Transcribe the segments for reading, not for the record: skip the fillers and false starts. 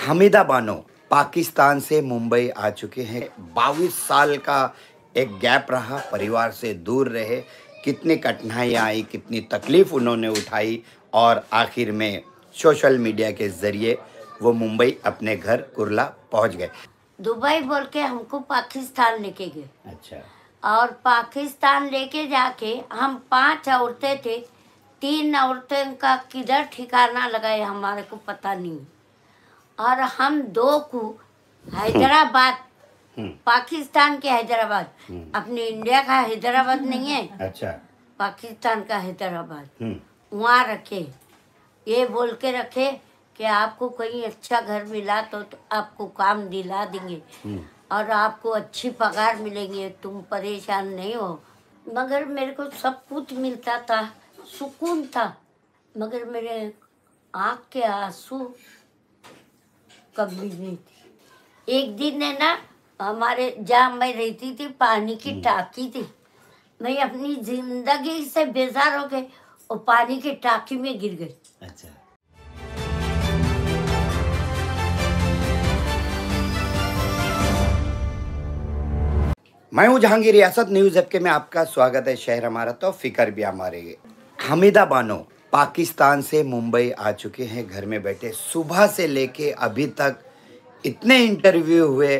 हमीदा बानो पाकिस्तान से मुंबई आ चुके हैं। 22 साल का एक गैप रहा, परिवार से दूर रहे, कितनी कठिनाइयाँ आई, कितनी तकलीफ़ उन्होंने उठाई और आखिर में सोशल मीडिया के ज़रिए वो मुंबई अपने घर कुर्ला पहुंच गए। दुबई बोल के हमको पाकिस्तान लेके गए। अच्छा। और पाकिस्तान लेके जाके हम 5 औरतें थे, 3 औरतें का किधर ठिकाना लगाए हमारे को पता नहीं। और हम 2 को हैदराबाद, पाकिस्तान के हैदराबाद, अपने इंडिया का हैदराबाद नहीं है, अच्छा। पाकिस्तान का हैदराबाद, वहाँ रखे। ये बोल के रखे कि आपको कहीं अच्छा घर मिला तो आपको काम दिला देंगे और आपको अच्छी पगार मिलेंगे, तुम परेशान नहीं हो। मगर मेरे को सब कुछ मिलता था, सुकून था, मगर मेरे आँख के आंसू कभी नहीं थी। एक दिन है ना, हमारे जहाँ मैं रहती थी पानी की टाकी थी, मैं अपनी जिंदगी से बेजार हो गई और पानी की टाकी में गिर गई। अच्छा। मैं हूँ जहांगीर, रियासत न्यूज़ ऐप के में आपका स्वागत है। शहर हमारा तो फिकर भी हमारे। हमीदा बानो पाकिस्तान से मुंबई आ चुके हैं, घर में बैठे सुबह से लेके अभी तक इतने इंटरव्यू हुए,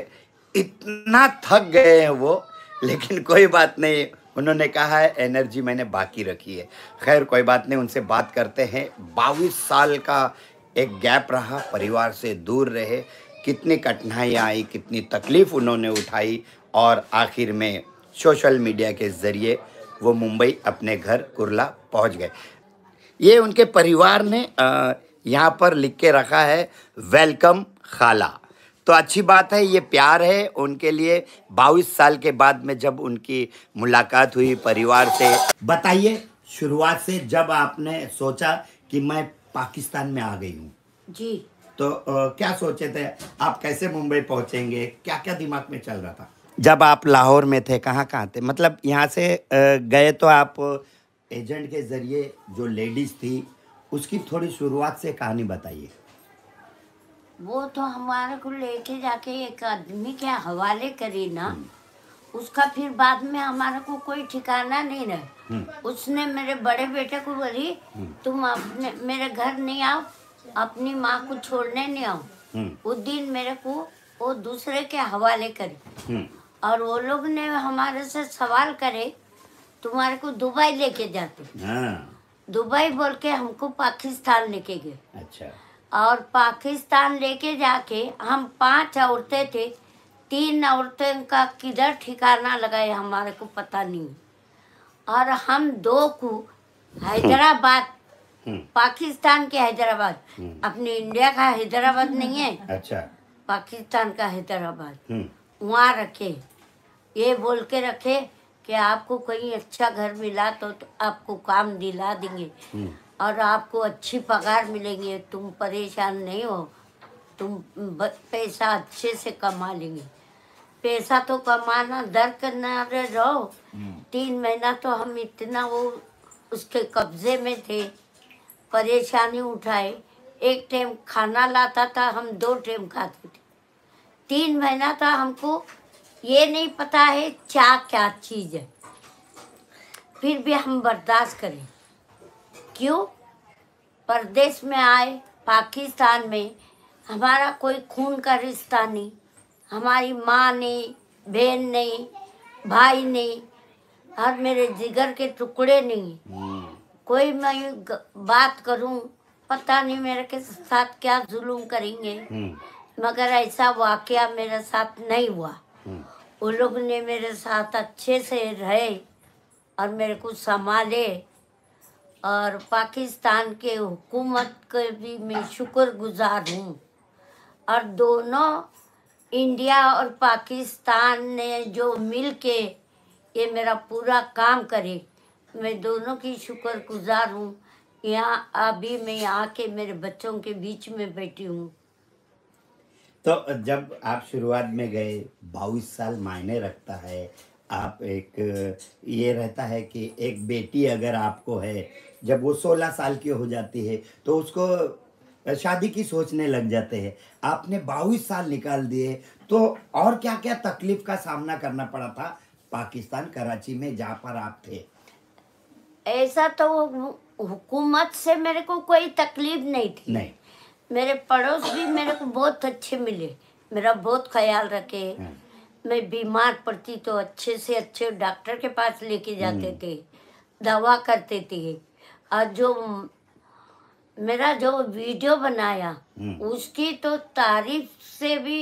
इतना थक गए हैं वो, लेकिन कोई बात नहीं, उन्होंने कहा है एनर्जी मैंने बाकी रखी है। खैर कोई बात नहीं, उनसे बात करते हैं। 22 साल का एक गैप रहा, परिवार से दूर रहे, कितनी कठिनाइयाँ आई, कितनी तकलीफ़ उन्होंने उठाई और आखिर में सोशल मीडिया के ज़रिए वो मुंबई अपने घर कुर्ला पहुंच गए। ये उनके परिवार ने यहाँ पर लिख के रखा है, वेलकम खाला। तो अच्छी बात है, ये प्यार है उनके लिए। 22 साल के बाद में जब उनकी मुलाकात हुई परिवार से, बताइए शुरुआत से जब आपने सोचा कि मैं पाकिस्तान में आ गई हूँ जी, तो क्या सोचे थे आप, कैसे मुंबई पहुँचेंगे, क्या क्या दिमाग में चल रहा था जब आप लाहौर में थे? कहाँ कहाँ थे, मतलब यहाँ से गए तो आप एजेंट के ज़रिए, जो लेडीज़ थी उसकी थोड़ी शुरुआत से कहानी बताइए। वो तो हमारे को लेके जाके एक आदमी के हवाले करी ना, उसका फिर बाद में हमारे को कोई ठिकाना नहीं रहा। उसने मेरे बड़े बेटे को बोली, तुम अपने मेरे घर नहीं आओ, अपनी माँ को छोड़ने नहीं आओ। उस दिन मेरे को वो दूसरे के हवाले करी और वो लोग ने हमारे से सवाल करे, तुम्हारे को दुबई लेके जाते। दुबई बोल के हमको पाकिस्तान लेके गए। अच्छा। और पाकिस्तान लेके जाके हम 5 औरतें थे, 3 औरतें का किधर ठिकाना लगाए हमारे को पता नहीं। और हम 2 को हैदराबाद, पाकिस्तान के हैदराबाद, अपने इंडिया का हैदराबाद नहीं है, अच्छा, पाकिस्तान का हैदराबाद, वहाँ रखे। ये बोल के रखे कि आपको कहीं अच्छा घर मिला तो आपको काम दिला देंगे और आपको अच्छी पगार मिलेंगे, तुम परेशान नहीं हो, तुम पैसा अच्छे से कमा लेंगे। पैसा तो कमाना दर करना रहो। 3 महीना तो हम इतना वो उसके कब्जे में थे, परेशानी उठाए। एक टाइम खाना लाता था, हम 2 टाइम खाते थे। 3 महीना था, हमको ये नहीं पता है चाय क्या चीज़ है, फिर भी हम बर्दाश्त करें। क्यों? परदेश में आए, पाकिस्तान में हमारा कोई खून का रिश्ता नहीं, हमारी माँ नहीं, बहन नहीं, भाई नहीं, और मेरे जिगर के टुकड़े नहीं। कोई मैं बात करूं, पता नहीं मेरे के साथ क्या जुल्म करेंगे, मगर ऐसा वाकया मेरे साथ नहीं हुआ। वो लोग ने मेरे साथ अच्छे से रहे और मेरे को संभाले। और पाकिस्तान के हुकूमत के भी मैं शुक्रगुजार हूँ। और दोनों इंडिया और पाकिस्तान ने जो मिल के ये मेरा पूरा काम करे, मैं दोनों की शुक्रगुजार हूँ। यहाँ अभी मैं आके मेरे बच्चों के बीच में बैठी हूँ। तो जब आप शुरुआत में गए, 22 साल मायने रखता है। आप एक ये रहता है कि एक बेटी अगर आपको है, जब वो 16 साल की हो जाती है तो उसको शादी की सोचने लग जाते हैं। आपने 22 साल निकाल दिए, तो और क्या क्या तकलीफ का सामना करना पड़ा था पाकिस्तान कराची में जहाँ पर आप थे? ऐसा तो हुकूमत से मेरे को कोई तकलीफ नहीं थी। नहीं। मेरे पड़ोस भी मेरे को बहुत अच्छे मिले, मेरा बहुत ख्याल रखे। हाँ। मैं बीमार पड़ती तो अच्छे से अच्छे डॉक्टर के पास लेके जाते थे, दवा करते थे। और जो मेरा जो वीडियो बनाया उसकी तो तारीफ से भी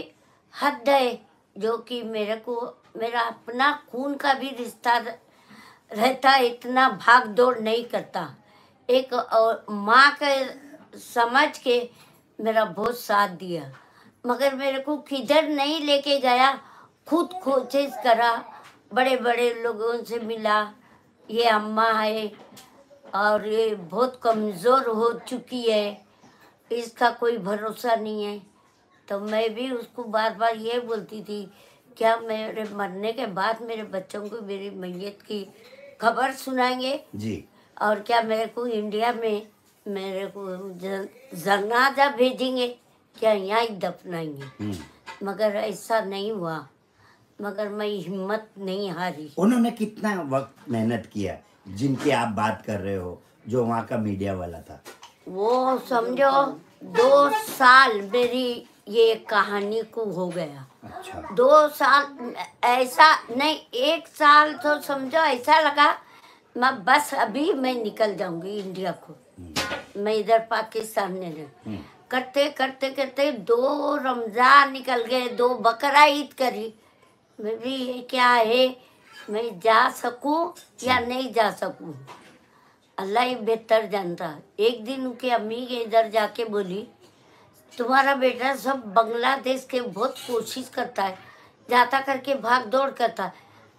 हद है, जो कि मेरे को मेरा अपना खून का भी रिश्ता रहता, इतना भाग दौड़ नहीं करता। एक माँ के समझ के मेरा बहुत साथ दिया, मगर मेरे को किधर नहीं लेके गया। खुद कोशिश करा, बड़े बड़े लोगों से मिला, ये अम्मा है और ये बहुत कमज़ोर हो चुकी है, इसका कोई भरोसा नहीं है। तो मैं भी उसको बार बार ये बोलती थी, क्या मेरे मरने के बाद मेरे बच्चों को मेरी मैयत की खबर सुनाएंगे जी। और क्या मेरे को इंडिया में मेरे को जनाजा भेजेंगे, क्या यहाँ ही दफनाएंगे। मगर ऐसा नहीं हुआ, मगर मैं हिम्मत नहीं हारी। उन्होंने कितना वक्त मेहनत किया जिनकी आप बात कर रहे हो, जो वहाँ का मीडिया वाला था? वो समझो 2 साल मेरी ये कहानी को हो गया। अच्छा। 2 साल ऐसा नहीं, 1 साल तो समझो ऐसा लगा मैं बस अभी मैं निकल जाऊंगी इंडिया को। मैं इधर पाकिस्तान में नहीं, करते करते करते 2 रमजान निकल गए, 2 बकरा ईद करी। मैं भी ये क्या है, मैं जा सकूं या नहीं जा सकूं, अल्लाह ही बेहतर जानता। एक दिन उनके अम्मी के इधर जाके बोली, तुम्हारा बेटा सब बांग्लादेश के बहुत कोशिश करता है, जाता करके भाग दौड़ करता,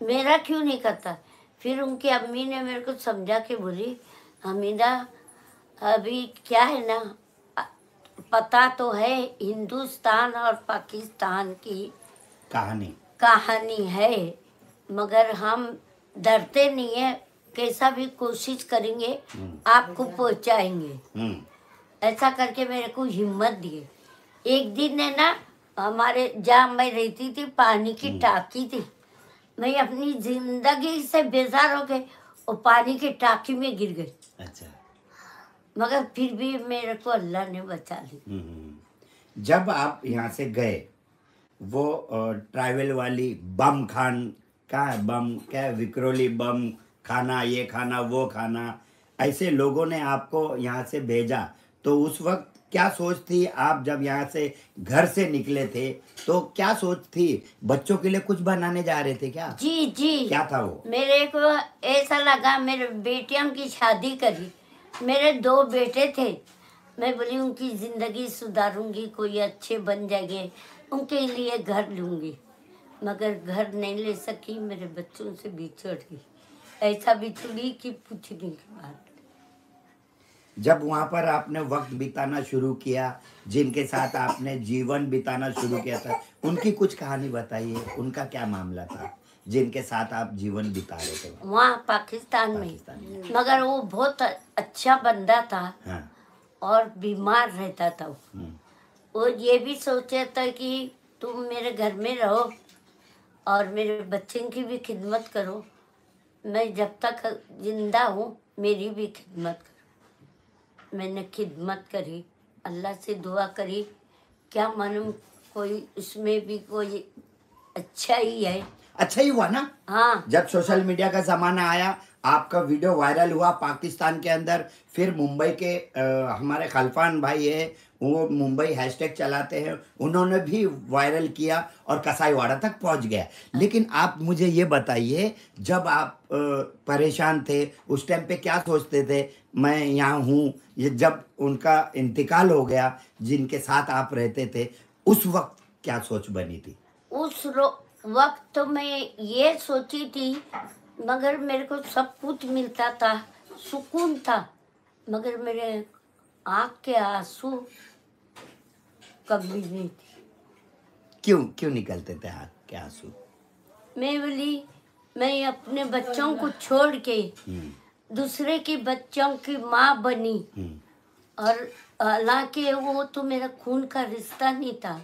मेरा क्यों नहीं करता। फिर उनकी अम्मी ने मेरे को समझा के बोली, हमीदा अभी क्या है ना, पता तो है हिंदुस्तान और पाकिस्तान की कहानी है, मगर हम डरते नहीं है, कैसा भी कोशिश करेंगे आपको पहुंचाएंगे। ऐसा करके मेरे को हिम्मत दिए। एक दिन है ना, हमारे जहाँ मैं रहती थी पानी की टाकी थी, मैं अपनी जिंदगी से बेजार हो गई और पानी की टाकी में गिर गई। अच्छा। मगर फिर भी मेरे को अल्लाह ने बचा ली। जब आप यहाँ से गए, वो ट्रैवल वाली बम खान का बम क्या विक्रोली बम खाना, ये खाना वो खाना, ऐसे लोगों ने आपको यहाँ से भेजा, तो उस वक्त क्या सोच थी? आप जब यहाँ से घर से निकले थे तो क्या सोच थी? बच्चों के लिए कुछ बनाने जा रहे थे क्या? जी जी। क्या था वो? मेरे को ऐसा लगा, मेरे बेटियों की शादी करी, मेरे 2 बेटे थे, मैं बोली उनकी ज़िंदगी सुधारूंगी, कोई अच्छे बन जाएंगे, उनके लिए घर लूँगी। मगर घर नहीं ले सकी, मेरे बच्चों से बिछड़ गई। ऐसा बिछड़ी कि पूछने की बात। जब वहाँ पर आपने वक्त बिताना शुरू किया, जिनके साथ आपने जीवन बिताना शुरू किया था, उनकी कुछ कहानी बताइए। उनका क्या मामला था जिनके साथ आप जीवन बिता रहे थे वहाँ पाकिस्तान में? मगर वो बहुत अच्छा बंदा था। हाँ। और बीमार रहता था वो ये भी सोचा था कि तुम मेरे घर में रहो और मेरे बच्चे की भी खिदमत करो, मैं जब तक जिंदा हूँ मेरी भी खिदमत करो। मैंने खिदमत करी, अल्लाह से दुआ करी, क्या मालूम कोई उसमें भी कोई अच्छा ही है। अच्छा ही हुआ ना। हाँ। जब सोशल मीडिया का ज़माना आया, आपका वीडियो वायरल हुआ पाकिस्तान के अंदर, फिर मुंबई के हमारे खलफान भाई है, वो मुंबई हैशटैग चलाते हैं, उन्होंने भी वायरल किया और कसाईवाड़ा तक पहुंच गया। लेकिन आप मुझे ये बताइए, जब आप परेशान थे उस टाइम पे क्या सोचते थे? मैं यहाँ हूँ, ये जब उनका इंतकाल हो गया, जिनके साथ आप रहते थे, उस वक्त क्या सोच बनी थी? उस वक्त तो मैं ये सोची थी, मगर मेरे को सब कुछ मिलता था, सुकून था, मगर मेरे आँख के आंसू कभी नहीं थे। क्यों निकलते थे आँख के आंसू? मैं बोली, मैं अपने बच्चों को छोड़ के दूसरे की बच्चों की माँ बनी, और हालांकि वो तो मेरा खून का रिश्ता नहीं था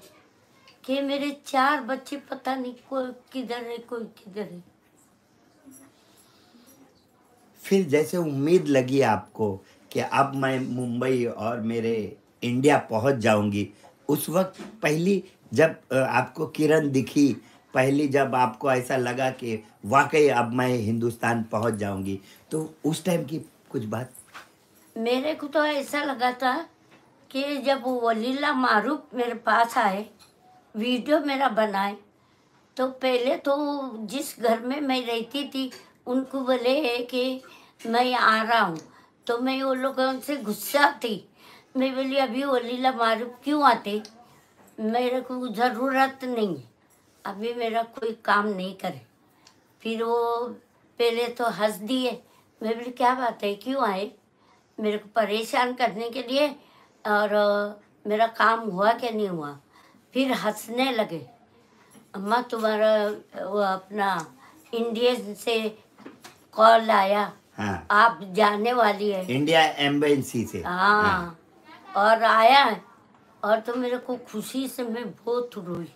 कि मेरे 4 बच्चे पता नहीं कोई किधर है कोई किधर है। फिर जैसे उम्मीद लगी आपको कि अब मैं मुंबई और मेरे इंडिया पहुंच जाऊंगी, उस वक्त पहली जब आपको किरण दिखी, पहली जब आपको ऐसा लगा कि वाकई अब मैं हिंदुस्तान पहुंच जाऊंगी, तो उस टाइम की कुछ बात? मेरे को तो ऐसा लगा था कि जब वो वलीला मारूफ मेरे पास आए, वीडियो मेरा बनाए, तो पहले तो जिस घर में मैं रहती थी उनको बोले कि मैं आ रहा हूँ, तो मैं वो लोगों से गुस्सा थी। मैं बोली अभी वलीला मारूफ क्यों आते, मेरे को ज़रूरत नहीं है, अभी मेरा कोई काम नहीं करे। फिर वो पहले तो हंस दिए। मैं बोली क्या बात है, क्यों आए, मेरे को परेशान करने के लिए, और मेरा काम हुआ क्या नहीं हुआ। फिर हंसने लगे। अम्मा तुम्हारा वो अपना इंडिया से कॉल आया, हाँ, आप जाने वाली है इंडिया एम्बेसी से। हाँ, और आया है। और तो मेरे को खुशी से मैं बहुत रोई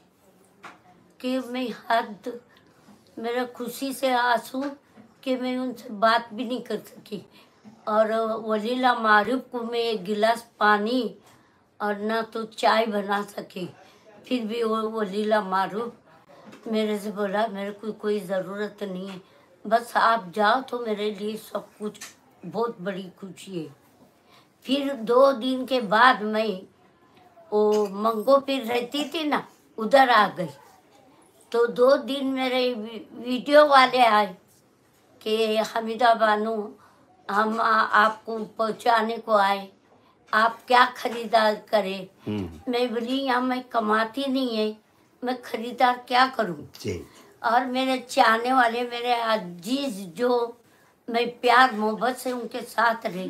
कि मैं हद, मेरा खुशी से आंसू कि मैं उनसे बात भी नहीं कर सकी। और वलीला मारूफ को मैं एक गिलास पानी और ना तो चाय बना सकी। फिर भी वो वलीला मारूफ मेरे से बोला मेरे को कोई ज़रूरत नहीं है, बस आप जाओ तो मेरे लिए सब कुछ बहुत बड़ी खुशी है। फिर 2 दिन के बाद मैं वो मंगो फिर रहती थी ना, उधर आ गई। तो 2 दिन मेरे वीडियो वाले आए कि हमीदा बानो हम आपको पहुंचाने को आए, आप क्या खरीदार करें। मैं बोली यहाँ मैं कमाती नहीं है, मैं खरीदार क्या करूँ। जी। और मेरे चाहने वाले मेरे अजीज जो मैं प्यार मोहब्बत से उनके साथ रही,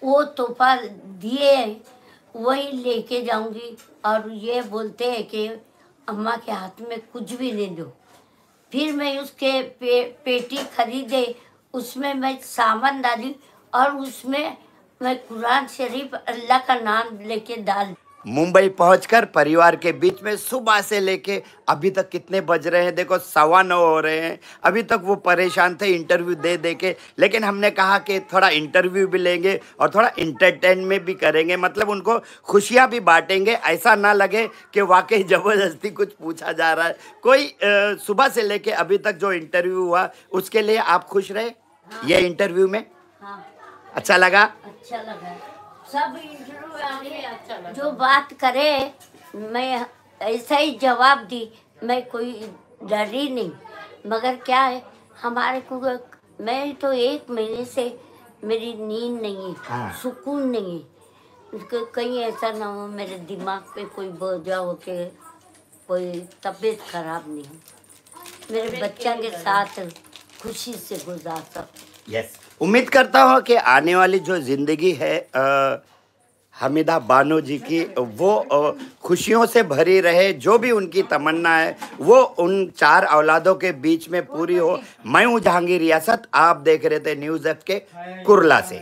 वो तोहफा दिए वही लेके जाऊंगी। और ये बोलते हैं कि अम्मा के हाथ में कुछ भी नहीं दो। फिर मैं उसके पेटी खरीदे, उसमें मैं सामान डाली और उसमें मैं कुरान शरीफ अल्लाह का नाम लेके डाल। मुंबई पहुंचकर परिवार के बीच में सुबह से लेके अभी तक कितने बज रहे हैं, देखो 9:15 हो रहे हैं। अभी तक वो परेशान थे इंटरव्यू दे दे के, लेकिन हमने कहा कि थोड़ा इंटरव्यू भी लेंगे और थोड़ा इंटरटेनमेंट भी करेंगे, मतलब उनको खुशियां भी बांटेंगे, ऐसा ना लगे कि वाकई ज़बरदस्ती कुछ पूछा जा रहा है। कोई सुबह से लेके अभी तक जो इंटरव्यू हुआ उसके लिए आप खुश रहे? हाँ। ये इंटरव्यू में हाँ, अच्छा लगा? अच्छा लगा। सब इंटरव्यू अच्छा लगा। जो बात करे मैं ऐसा ही जवाब दी, मैं कोई डरी नहीं। मगर क्या है हमारे को, मैं तो 1 महीने से मेरी नींद नहीं है, हाँ। सुकून नहीं है। कहीं ऐसा ना हो मेरे दिमाग पे कोई बोझा हो के कोई तबीयत खराब नहीं हो, मेरे बच्चा के साथ खुशी से गुजार सकूं। यस, उम्मीद करता हूँ कि आने वाली जो ज़िंदगी है हमीदा बानो जी की, वो खुशियों से भरी रहे। जो भी उनकी तमन्ना है वो उन 4 औलादों के बीच में पूरी हो। मैं हूँ जहांगीर रियासत, आप देख रहे थे न्यूज़ एफ के कुरला से।